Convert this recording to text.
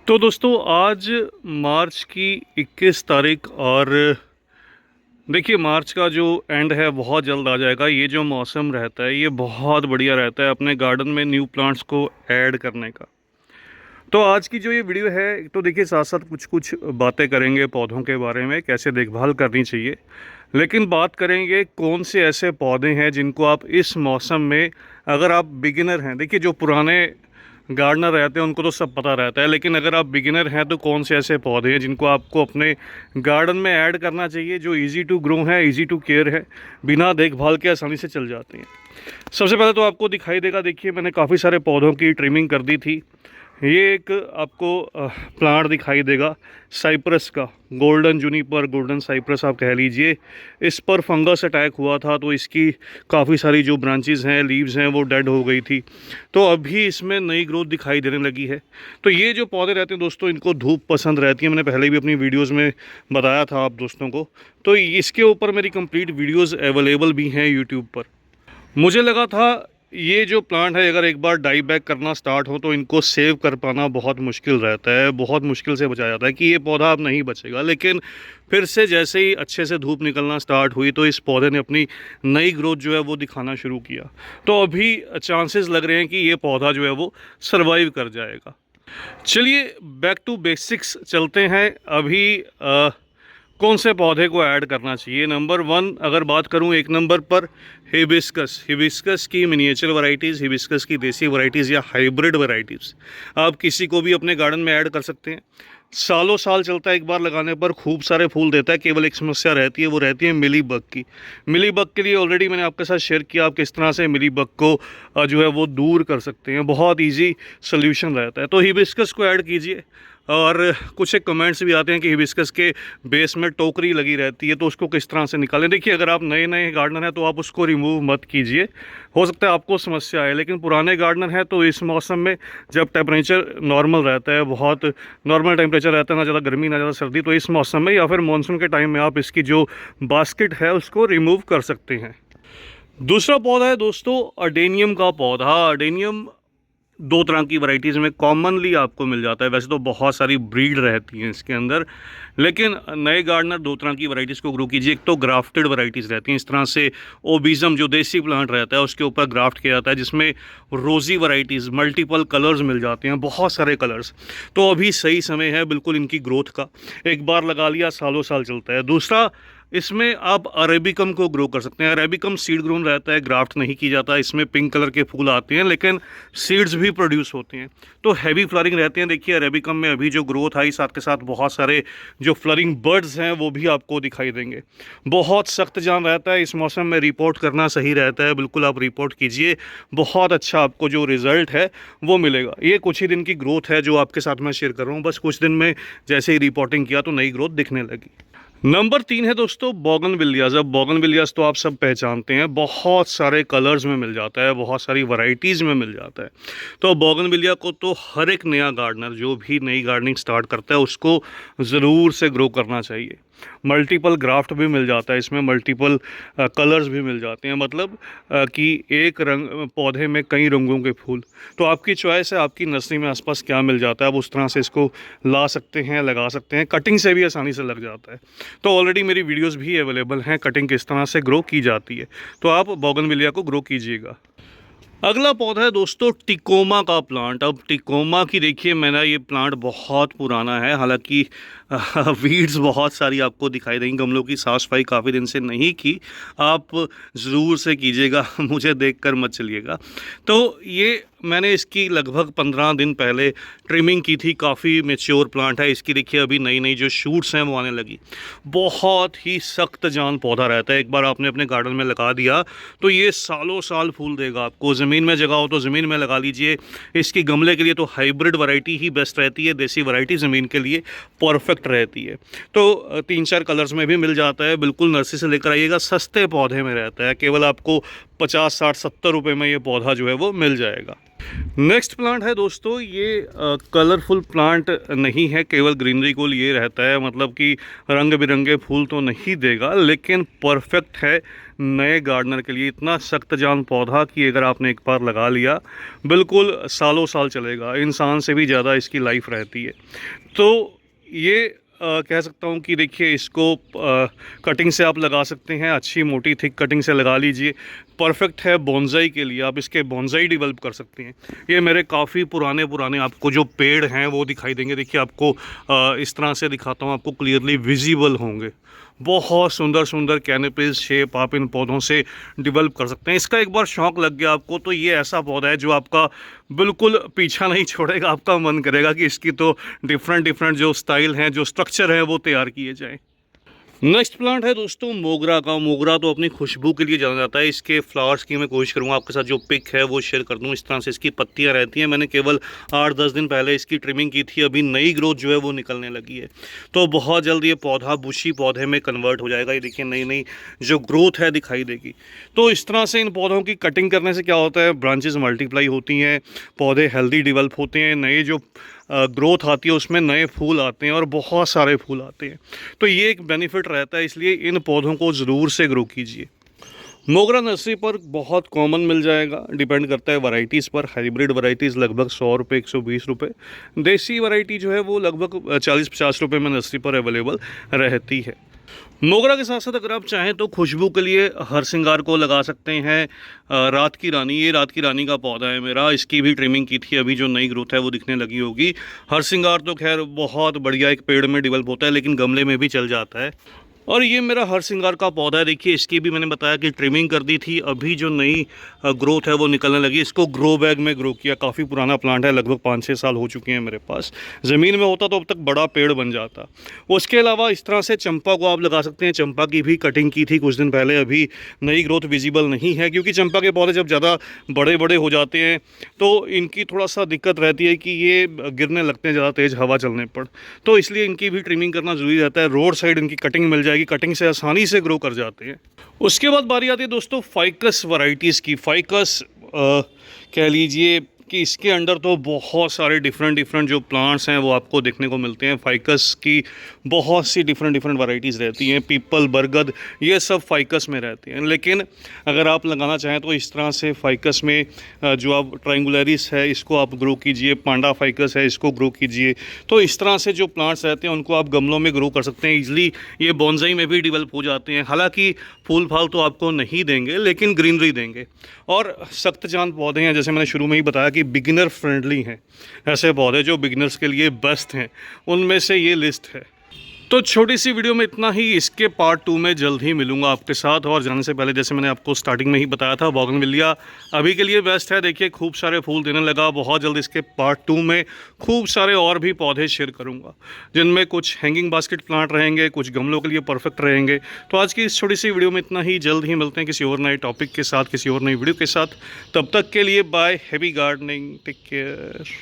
तो दोस्तों आज मार्च की 21 तारीख और देखिए मार्च का जो एंड है बहुत जल्द आ जाएगा। ये जो मौसम रहता है ये बहुत बढ़िया रहता है अपने गार्डन में न्यू प्लांट्स को ऐड करने का। तो आज की जो ये वीडियो है तो देखिए साथ साथ कुछ कुछ बातें करेंगे पौधों के बारे में, कैसे देखभाल करनी चाहिए, लेकिन बात करेंगे कौन से ऐसे पौधे हैं जिनको आप इस मौसम में, अगर आप बिगिनर हैं, देखिए जो पुराने गार्डनर रहते हैं उनको तो सब पता रहता है, लेकिन अगर आप बिगिनर हैं तो कौन से ऐसे पौधे हैं जिनको आपको अपने गार्डन में ऐड करना चाहिए, जो इजी टू ग्रो है, इजी टू केयर है, बिना देखभाल के आसानी से चल जाते हैं। सबसे पहले तो आपको दिखाई देगा, देखिए मैंने काफ़ी सारे पौधों की ट्रिमिंग कर दी थी। ये एक आपको प्लांट दिखाई देगा साइप्रस का, गोल्डन जूनिपर, गोल्डन साइप्रस आप कह लीजिए। इस पर फंगस अटैक हुआ था तो इसकी काफ़ी सारी जो ब्रांचेस हैं, लीव्स हैं, वो डेड हो गई थी। तो अभी इसमें नई ग्रोथ दिखाई देने लगी है। तो ये जो पौधे रहते हैं दोस्तों, इनको धूप पसंद रहती है। मैंने पहले भी अपनी वीडियोज़ में बताया था आप दोस्तों को। तो इसके ऊपर मेरी कंप्लीट वीडियोज़ अवेलेबल भी हैं यूट्यूब पर। मुझे लगा था ये जो प्लांट है अगर एक बार डाई बैक करना स्टार्ट हो तो इनको सेव कर पाना बहुत मुश्किल रहता है, बहुत मुश्किल से बचाया जाता है कि ये पौधा अब नहीं बचेगा। लेकिन फिर से जैसे ही अच्छे से धूप निकलना स्टार्ट हुई तो इस पौधे ने अपनी नई ग्रोथ जो है वो दिखाना शुरू किया। तो अभी चांसेस लग रहे हैं कि ये पौधा जो है वो सर्वाइव कर जाएगा। चलिए बैक टू बेसिक्स चलते हैं। अभी कौन से पौधे को ऐड करना चाहिए। नंबर 1 अगर बात करूं, एक नंबर पर हिबिस्कस। हिबिस्कस की मिनिएचर वैरायटीज़, हिबिस्कस की देसी वैरायटीज़ या हाइब्रिड वैरायटीज़ आप किसी को भी अपने गार्डन में ऐड कर सकते हैं। सालों साल चलता है, एक बार लगाने पर खूब सारे फूल देता है। केवल एक समस्या रहती है, वो रहती है मिलीबग की। मिलीबग के लिए ऑलरेडी मैंने आपके साथ शेयर किया आप किस तरह से मिलीबग को जो है वो दूर कर सकते हैं। बहुत ईजी सोल्यूशन रहता है। तो हिबिस्कस को ऐड कीजिए। और कुछ एक कमेंट्स भी आते हैं कि हिबिस्कस के बेस में टोकरी लगी रहती है, तो उसको किस तरह से निकालें। देखिए अगर आप नए नए गार्डनर हैं तो आप उसको रिमूव मत कीजिए, हो सकता है आपको समस्या आए। लेकिन पुराने गार्डनर हैं तो इस मौसम में जब टेम्परेचर नॉर्मल रहता है, बहुत नॉर्मल टेम्परेचर रहता है, ना ज़्यादा गर्मी ना ज़्यादा सर्दी, तो इस मौसम में या फिर मानसून के टाइम में आप इसकी जो बास्केट है उसको रिमूव कर सकते हैं। दूसरा पौधा है दोस्तों अडेनियम का पौधा। अडेनियम 2 तरह की वैरायटीज़ में कॉमनली आपको मिल जाता है। वैसे तो बहुत सारी ब्रीड रहती हैं इसके अंदर, लेकिन नए गार्डनर 2 तरह की वैरायटीज़ को ग्रो कीजिए। एक तो ग्राफ्टेड वैरायटीज़ रहती हैं, इस तरह से ओबिज़म जो देसी प्लांट रहता है उसके ऊपर ग्राफ्ट किया जाता है, जिसमें रोज़ी वैरायटीज़, मल्टीपल कलर्स मिल जाते हैं, बहुत सारे कलर्स। तो अभी सही समय है बिल्कुल इनकी ग्रोथ का, एक बार लगा लिया सालों साल चलता है। दूसरा, इसमें आप अरेबिकम को ग्रो कर सकते हैं। अरेबिकम सीड ग्रोन रहता है, ग्राफ्ट नहीं की जाता। इसमें पिंक कलर के फूल आते हैं लेकिन सीड्स भी प्रोड्यूस होते हैं, तो हैवी फ्लरिंग रहते हैं। देखिए अरेबिकम में अभी जो ग्रोथ आई, साथ के साथ बहुत सारे जो फ्लरिंग बर्ड्स हैं वो भी आपको दिखाई देंगे। बहुत सख्त जान रहता है, इस मौसम में रिपोर्ट करना सही रहता है। बिल्कुल आप रिपोर्ट कीजिए, बहुत अच्छा आपको जो रिज़ल्ट है वो मिलेगा। ये कुछ ही दिन की ग्रोथ है जो आपके साथ मैं शेयर कर रहा हूँ, बस कुछ दिन में जैसे ही रिपोर्टिंग किया तो नई ग्रोथ दिखने लगी। नंबर 3 है दोस्तों बोगनविलियाज। अब बोगनविलियाज तो आप सब पहचानते हैं, बहुत सारे कलर्स में मिल जाता है, बहुत सारी वैरायटीज़ में मिल जाता है। तो बोगनविलिया को तो हर एक नया गार्डनर जो भी नई गार्डनिंग स्टार्ट करता है उसको ज़रूर से ग्रो करना चाहिए। मल्टीपल ग्राफ्ट भी मिल जाता है इसमें, मल्टीपल कलर्स भी मिल जाते हैं, मतलब कि एक रंग पौधे में कई रंगों के फूल। तो आपकी चॉइस है, आपकी नर्सरी में आसपास क्या मिल जाता है, आप उस तरह से इसको ला सकते हैं, लगा सकते हैं। कटिंग से भी आसानी से लग जाता है। तो ऑलरेडी मेरी वीडियोस भी अवेलेबल हैं, कटिंग किस तरह से ग्रो की जाती है, तो आप बोगनविलिया को ग्रो कीजिएगा। अगला पौधा है दोस्तों टिकोमा का प्लांट। अब टिकोमा की देखिए, मेरा ये प्लांट बहुत पुराना है, हालांकि वीड्स बहुत सारी आपको दिखाई देंगी। गमलों की साफ सफाई काफ़ी दिन से नहीं की, आप ज़रूर से कीजिएगा, मुझे देखकर मत चलिएगा। तो ये मैंने इसकी लगभग 15 दिन पहले ट्रिमिंग की थी। काफ़ी मैच्योर प्लांट है। इसकी देखिए अभी नई नई जो शूट्स हैं वो आने लगी। बहुत ही सख्त जान पौधा रहता है, एक बार आपने अपने गार्डन में लगा दिया तो ये सालों साल फूल देगा आपको। ज़मीन में जगह हो तो ज़मीन में लगा लीजिए। इसकी गमले के लिए तो हाइब्रिड वैरायटी ही बेस्ट रहती है, देसी वैरायटी ज़मीन के लिए परफेक्ट रहती है। तो 3-4 कलर्स में भी मिल जाता है, बिल्कुल नर्सरी से लेकर आइएगा, सस्ते पौधे में रहता है। केवल आपको 50, 60, 70 रुपये में ये पौधा जो है वो मिल जाएगा। नेक्स्ट प्लांट है दोस्तों, ये कलरफुल प्लांट नहीं है, केवल ग्रीनरी को लिए रहता है, मतलब कि रंग बिरंगे फूल तो नहीं देगा, लेकिन परफेक्ट है नए गार्डनर के लिए। इतना सख्त जान पौधा कि अगर आपने एक बार लगा लिया बिल्कुल सालों साल चलेगा, इंसान से भी ज़्यादा इसकी लाइफ रहती है। तो ये कह सकता हूँ कि देखिए इसको कटिंग से आप लगा सकते हैं, अच्छी मोटी थिक कटिंग से लगा लीजिए। परफेक्ट है बोनसाई के लिए, आप इसके बोनसाई डेवलप कर सकते हैं। ये मेरे काफ़ी पुराने आपको जो पेड़ हैं वो दिखाई देंगे। देखिए आपको इस तरह से दिखाता हूँ, आपको क्लियरली विजिबल होंगे। बहुत सुंदर सुंदर कैनोपीज शेप आप इन पौधों से डेवलप कर सकते हैं। इसका एक बार शौक़ लग गया आपको तो ये ऐसा पौधा है जो आपका बिल्कुल पीछा नहीं छोड़ेगा। आपका मन करेगा कि इसकी तो डिफरेंट जो स्टाइल हैं, जो स्ट्रक्चर है वो तैयार किए जाएं। नेक्स्ट प्लांट है दोस्तों मोगरा का। मोगरा तो अपनी खुशबू के लिए जाना जाता है। इसके फ्लावर्स की मैं कोशिश करूँगा आपके साथ जो पिक है वो शेयर कर दूँ। इस तरह से इसकी पत्तियाँ रहती हैं। मैंने केवल 8-10 दिन पहले इसकी ट्रिमिंग की थी, अभी नई ग्रोथ जो है वो निकलने लगी है। तो बहुत जल्द ये पौधा बुशी पौधे में कन्वर्ट हो जाएगा। ये देखिए नई जो ग्रोथ है दिखाई देगी। तो इस तरह से इन पौधों की कटिंग करने से क्या होता है, ब्रांचेज मल्टीप्लाई होती हैं, पौधे हेल्दी डेवलप होते हैं, नए जो ग्रोथ आती है उसमें नए फूल आते हैं और बहुत सारे फूल आते हैं। तो ये एक बेनिफिट रहता है, इसलिए इन पौधों को ज़रूर से ग्रो कीजिए। मोगरा नर्सरी पर बहुत कॉमन मिल जाएगा, डिपेंड करता है वैरायटीज़ पर। हाइब्रिड वैरायटीज़ लगभग 100 रुपये 120 रुपये, देसी वैरायटी जो है वो लगभग 40-50 रुपये में नर्सरी पर अवेलेबल रहती है। मोगरा के साथ साथ अगर आप चाहें तो खुशबू के लिए हरसिंगार को लगा सकते हैं। रात की रानी, ये रात की रानी का पौधा है मेरा, इसकी भी ट्रिमिंग की थी, अभी जो नई ग्रोथ है वो दिखने लगी होगी। हरसिंगार तो खैर बहुत बढ़िया एक पेड़ में डेवलप होता है, लेकिन गमले में भी चल जाता है। और ये मेरा हरसिंगार का पौधा है। देखिए इसकी भी मैंने बताया कि ट्रिमिंग कर दी थी, अभी जो नई ग्रोथ है वो निकलने लगी। इसको ग्रो बैग में ग्रो किया, काफ़ी पुराना प्लांट है, लगभग 5-6 साल हो चुके हैं मेरे पास। ज़मीन में होता तो अब तक बड़ा पेड़ बन जाता। उसके अलावा इस तरह से चंपा को आप लगा सकते हैं। चंपा की भी कटिंग की थी कुछ दिन पहले, अभी नई ग्रोथ विजिबल नहीं है, क्योंकि चंपा के पौधे जब ज़्यादा बड़े हो जाते हैं तो इनकी थोड़ा सा दिक्कत रहती है कि ये गिरने लगते हैं ज़्यादा तेज़ हवा चलने पर। तो इसलिए इनकी भी ट्रिमिंग करना ज़रूरी रहता है। रोड साइड इनकी कटिंग मिल जाएगी, कटिंग से आसानी से ग्रो कर जाते हैं। उसके बाद बारी आती है दोस्तों फाइकस वैरायटीज़ की। फाइकस कह लीजिए कि इसके अंदर तो बहुत सारे डिफरेंट जो प्लांट्स हैं वो आपको देखने को मिलते हैं। फाइकस की बहुत सी डिफरेंट वैरायटीज़ रहती हैं। पीपल, बरगद, ये सब फाइकस में रहते हैं। लेकिन अगर आप लगाना चाहें तो इस तरह से फाइकस में जो आप ट्रायंगुलरिस है इसको आप ग्रो कीजिए, पांडा फाइकस है इसको ग्रो कीजिए। तो इस तरह से जो प्लांट्स रहते हैं उनको आप गमलों में ग्रो कर सकते हैं ईजिली। ये बोनसाई में भी डेवलप हो जाते हैं। हालांकि फूल फाल तो आपको नहीं देंगे, लेकिन ग्रीनरी देंगे। और सख्त जान पौधे हैं, जैसे मैंने शुरू में ही बताया कि बिगिनर फ्रेंडली हैं। ऐसे पौधे जो बिगिनर्स के लिए बेस्ट हैं, उनमें से ये लिस्ट है। तो छोटी सी वीडियो में इतना ही। इसके पार्ट 2 में जल्द ही मिलूंगा आपके साथ। और जाने से पहले जैसे मैंने आपको स्टार्टिंग में ही बताया था, बोगनविलिया अभी के लिए बेस्ट है। देखिए खूब सारे फूल देने लगा। बहुत जल्द इसके पार्ट 2 में खूब सारे और भी पौधे शेयर करूंगा, जिनमें कुछ हैंगिंग बास्केट प्लांट रहेंगे, कुछ गमलों के लिए परफेक्ट रहेंगे। तो आज की इस छोटी सी वीडियो में इतना ही। जल्द ही मिलते हैं किसी और नए टॉपिक के साथ, किसी और नई वीडियो के साथ। तब तक के लिए bye, happy gardening, take care.